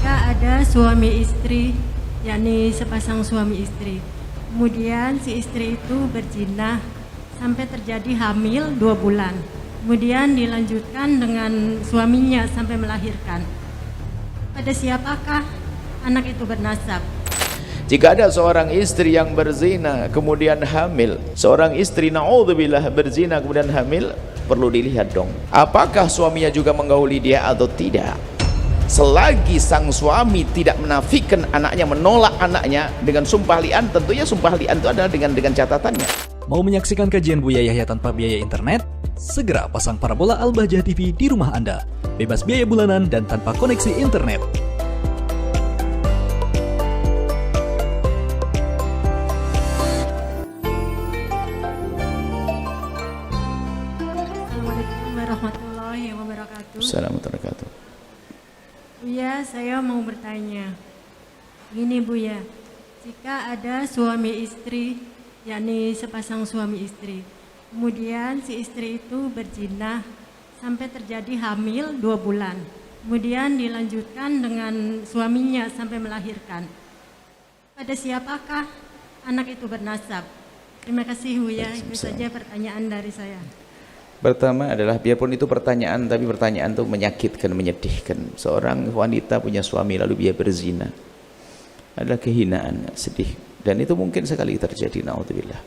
Jika ada suami istri, yakni sepasang suami istri, kemudian si istri itu berzina sampai terjadi hamil 2 bulan, kemudian dilanjutkan dengan suaminya sampai melahirkan, pada siapakah anak itu bernasab? Jika ada seorang istri yang berzina kemudian hamil, seorang istri naudzubillah berzina kemudian hamil, perlu dilihat dong, apakah suaminya juga menggauli dia atau tidak. Selagi sang suami tidak menafikan anaknya, menolak anaknya dengan sumpah li'an, tentunya sumpah li'an itu adalah dengan catatannya. Mau menyaksikan kajian Buya Yahya tanpa biaya internet? Segera pasang parabola Al-Bahjah TV di rumah Anda. Bebas biaya bulanan dan tanpa koneksi internet. Assalamualaikum warahmatullahi wabarakatuh. Assalamualaikum warahmatullahi wabarakatuh. Buya, saya mau bertanya. Gini Buya, jika ada suami istri, yakni sepasang suami istri, kemudian si istri itu berzina sampai terjadi hamil 2 bulan, kemudian dilanjutkan dengan suaminya sampai melahirkan, pada siapakah anak itu bernasab? Terima kasih Buya, itu saja pertanyaan dari saya. Pertama adalah, biarpun itu pertanyaan, tapi pertanyaan itu menyakitkan, menyedihkan. Seorang wanita punya suami lalu dia berzina, adalah kehinaan, sedih, dan itu mungkin sekali terjadi, naudzubillah.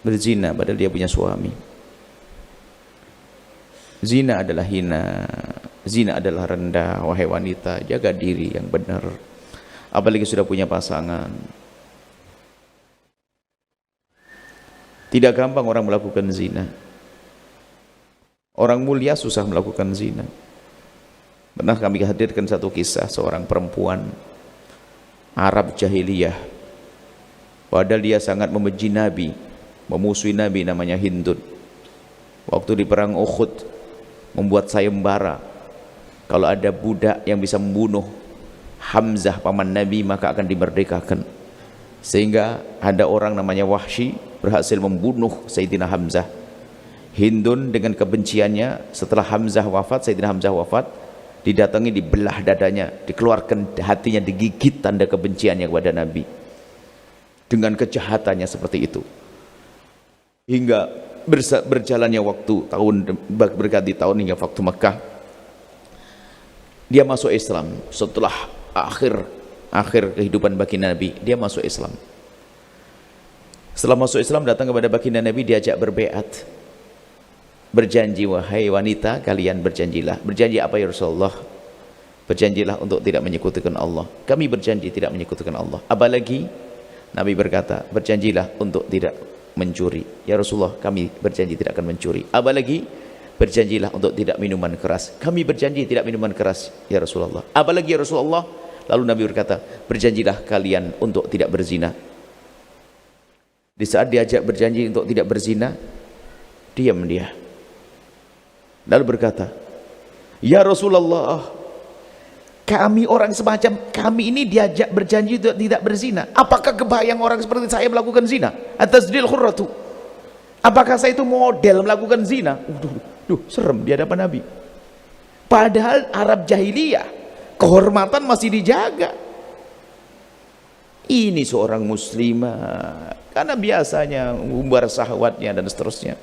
Berzina padahal dia punya suami. Zina adalah hina, zina adalah rendah. Wahai wanita, jaga diri yang benar, apalagi sudah punya pasangan. Tidak gampang orang melakukan zina. Orang mulia susah melakukan zina. Pernah kami hadirkan satu kisah seorang perempuan Arab jahiliyah, padahal dia sangat membenci Nabi, memusuhi Nabi, namanya Hindun. Waktu di perang Uhud membuat sayembara, kalau ada budak yang bisa membunuh Hamzah paman Nabi maka akan dimerdekakan. Sehingga ada orang namanya Wahsy berhasil membunuh Sayyidina Hamzah. Hindun dengan kebenciannya, setelah Hamzah wafat, Sayyidina Hamzah wafat, didatangi, dibelah dadanya, dikeluarkan hatinya, digigit tanda kebenciannya kepada Nabi. Dengan kejahatannya seperti itu. Hingga berjalannya waktu, tahun berganti tahun hingga waktu Mekah, dia masuk Islam. Setelah akhir kehidupan baginda Nabi, dia masuk Islam. Setelah masuk Islam, datang kepada baginda Nabi, diajak berbeat, berjanji, wahai wanita, kalian berjanjilah. Berjanji apa ya Rasulullah? Berjanjilah untuk tidak menyekutukan Allah. Kami berjanji tidak menyekutukan Allah. Apalagi Nabi berkata, berjanjilah untuk tidak mencuri. Ya Rasulullah, kami berjanji tidak akan mencuri. Apalagi berjanjilah untuk tidak minuman keras. Kami berjanji tidak minuman keras ya Rasulullah. Apalagi ya Rasulullah? Lalu Nabi berkata, berjanjilah kalian untuk tidak berzina. Di saat diajak berjanji untuk tidak berzina, diam dia. Lalu berkata, ya Rasulullah, kami orang semacam kami ini diajak berjanji untuk tidak berzina. Apakah kebayang orang seperti saya melakukan zina? Atazdil khurratu. Apakah saya itu model melakukan zina? Serem di hadapan Nabi. Padahal Arab jahiliyah, kehormatan masih dijaga. Ini seorang muslimah, karena biasanya umbar syahwatnya dan seterusnya.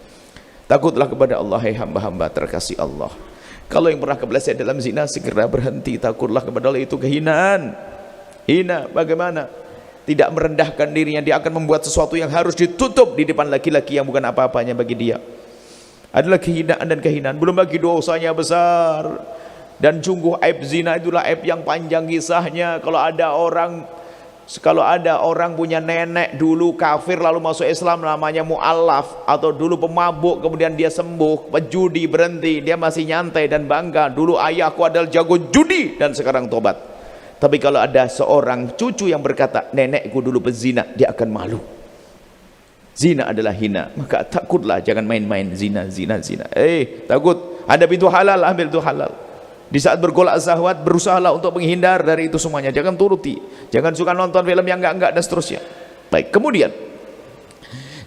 Takutlah kepada Allah, hai hamba-hamba terkasih Allah. Kalau yang pernah kepleset dalam zina, segera berhenti. Takutlah kepada Allah, itu kehinaan. Hina, bagaimana? Tidak merendahkan dirinya, dia akan membuat sesuatu yang harus ditutup di depan laki-laki yang bukan apa-apanya bagi dia. Adalah kehinaan dan kehinaan. Belum lagi dosanya besar. Dan sungguh aib zina itulah aib yang panjang kisahnya. Kalau ada orang punya nenek dulu kafir lalu masuk Islam, namanya mu'allaf, atau dulu pemabuk kemudian dia sembuh, pejudi berhenti, dia masih nyantai dan bangga, dulu ayahku adalah jago judi dan sekarang tobat. Tapi kalau ada seorang cucu yang berkata, nenekku dulu pezina, dia akan malu. Zina adalah hina, maka takutlah, jangan main-main zina. Takut, ada pintu halal, ambil itu halal. Di saat bergolak syahwat, berusahalah untuk menghindar dari itu semuanya. Jangan turuti, jangan suka nonton film yang enggak dan seterusnya. Baik, kemudian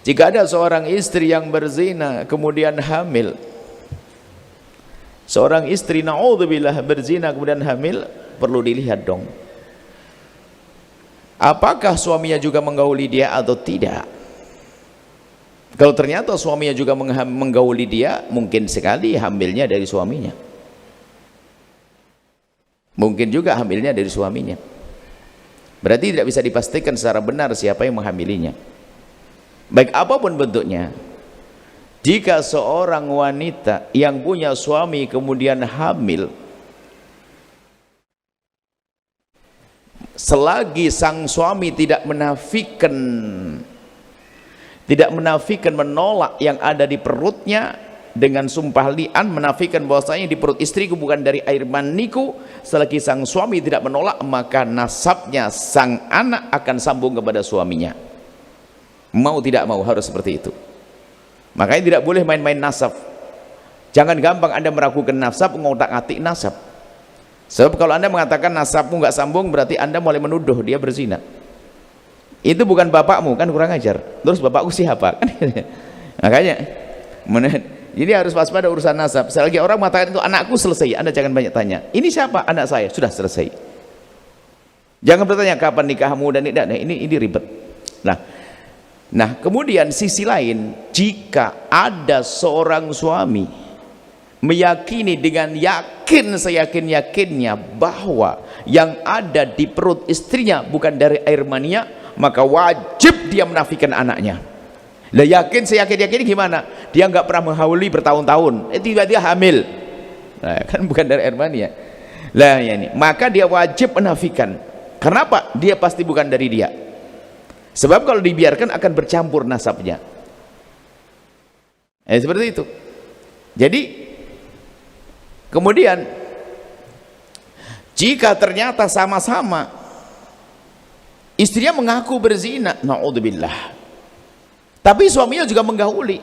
jika ada seorang istri yang berzina kemudian hamil, seorang istri naudzubillah berzina kemudian hamil, perlu dilihat dong. Apakah suaminya juga menggauli dia atau tidak? Kalau ternyata suaminya juga menggauli dia, mungkin sekali hamilnya dari suaminya. Mungkin juga hamilnya dari suaminya. Berarti tidak bisa dipastikan secara benar siapa yang menghamilinya. Baik apapun bentuknya, jika seorang wanita yang punya suami kemudian hamil, selagi sang suami tidak menafikan menolak yang ada di perutnya dengan sumpah li'an, menafikan bahwasanya di perut istriku bukan dari air maniku, selagi sang suami tidak menolak, maka nasabnya sang anak akan sambung kepada suaminya. Mau tidak mau harus seperti itu. Makanya tidak boleh main-main nasab. Jangan gampang Anda meragukan nasab, ngotak-atik nasab. Sebab kalau Anda mengatakan nasabmu nggak sambung, berarti Anda mulai menuduh dia berzina. Itu bukan bapakmu, kan kurang ajar. Terus bapakku siapa? Kan? Makanya jadi harus waspada urusan nasab. Selagi orang mengatakan itu anakku, selesai. Anda jangan banyak tanya. Ini siapa? Anak saya. Sudah selesai. Jangan bertanya kapan nikahmu dan ini ribet. Nah, kemudian sisi lain, jika ada seorang suami meyakini dengan yakin seyakin-yakinnya bahwa yang ada di perut istrinya bukan dari air mania, maka wajib dia menafikan anaknya. Lah yakin seyakin-yakin gimana? Dia nggak pernah menghauli bertahun-tahun, tiba-tiba hamil. Nah, kan bukan dari air mania. Lah ya ini, maka dia wajib menafikan. Kenapa? Dia pasti bukan dari dia. Sebab kalau dibiarkan akan bercampur nasabnya. Seperti itu. Jadi kemudian jika ternyata sama-sama istrinya mengaku berzina, naudzubillah, tapi suaminya juga menggauli,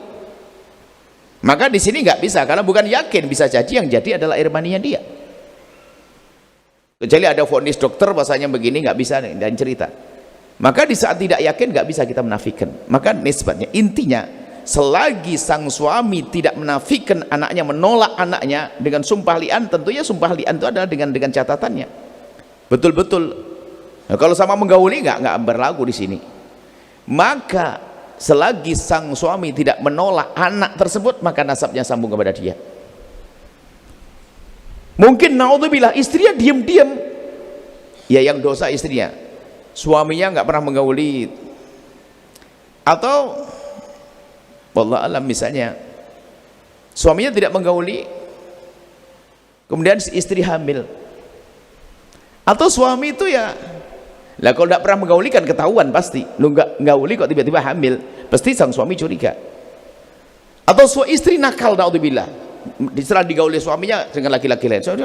maka di sini nggak bisa, karena bukan yakin, bisa jadi yang jadi adalah air maninya dia. Kecuali ada vonis dokter bahasanya begini, nggak bisa dan cerita. Maka di saat tidak yakin nggak bisa kita menafikan. Maka nisbatnya, intinya selagi sang suami tidak menafikan anaknya, menolak anaknya dengan sumpah li'an, tentunya sumpah li'an itu adalah dengan catatannya betul-betul. Nah, kalau sama menggauli nggak berlaku di sini. Maka selagi sang suami tidak menolak anak tersebut, maka nasabnya sambung kepada dia. Mungkin naudzubillah istrinya diam-diam, ya yang dosa istrinya, suaminya nggak pernah menggauli, atau wallah alam misalnya suaminya tidak menggauli kemudian si istri hamil, atau suami itu ya lah kalau tidak pernah menggauli kan ketahuan pasti, lu nggak gauli kok tiba-tiba hamil, pasti sang suami curiga. Atau istri nakal, naudzubillah, setelah digauli suaminya dengan laki-laki lain. So,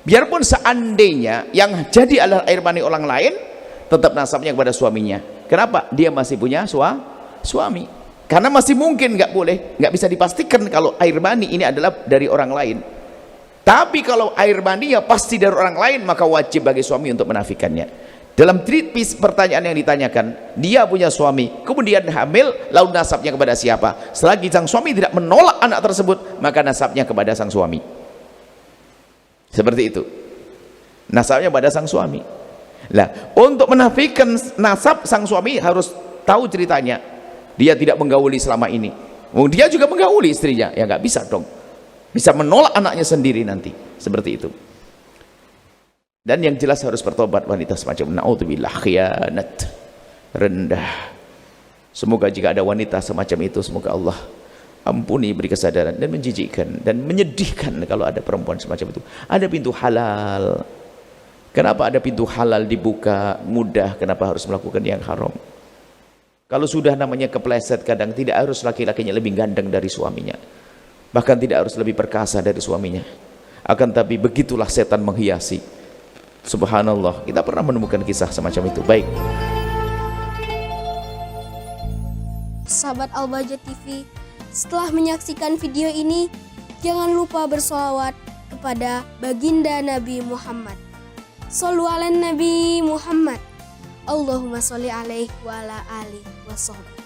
biarpun seandainya yang jadi adalah air mani orang lain, tetap nasabnya kepada suaminya. Kenapa? Dia masih punya suami. Karena masih mungkin nggak bisa dipastikan kalau air mani ini adalah dari orang lain. Tapi kalau air mani ya pasti dari orang lain, maka wajib bagi suami untuk menafikannya. Dalam treatise pertanyaan yang ditanyakan, dia punya suami, kemudian hamil, lalu nasabnya kepada siapa? Selagi sang suami tidak menolak anak tersebut, maka nasabnya kepada sang suami. Seperti itu. Nasabnya pada sang suami. Lah, untuk menafikan nasab sang suami harus tahu ceritanya. Dia tidak menggauli selama ini. Dia juga menggauli istrinya, ya nggak bisa dong. Bisa menolak anaknya sendiri nanti. Seperti itu. Dan yang jelas harus bertobat wanita semacam naudzubillah, khianat, rendah. Semoga jika ada wanita semacam itu, semoga Allah ampuni, beri kesadaran, dan menjijikkan dan menyedihkan kalau ada perempuan semacam itu. Ada pintu halal. Kenapa ada pintu halal dibuka mudah, kenapa harus melakukan yang haram? Kalau sudah namanya kepleset, kadang tidak harus laki-lakinya lebih ganteng dari suaminya, bahkan tidak harus lebih perkasa dari suaminya. Akan tapi begitulah setan menghiasi. Subhanallah, kita pernah menemukan kisah semacam itu. Baik, sahabat Al-Bahjah TV, setelah menyaksikan video ini, jangan lupa bersolawat kepada baginda Nabi Muhammad. Shollu ala Nabi Muhammad. Allahumma sholli alaihi wa ala alihi wa sahbihi.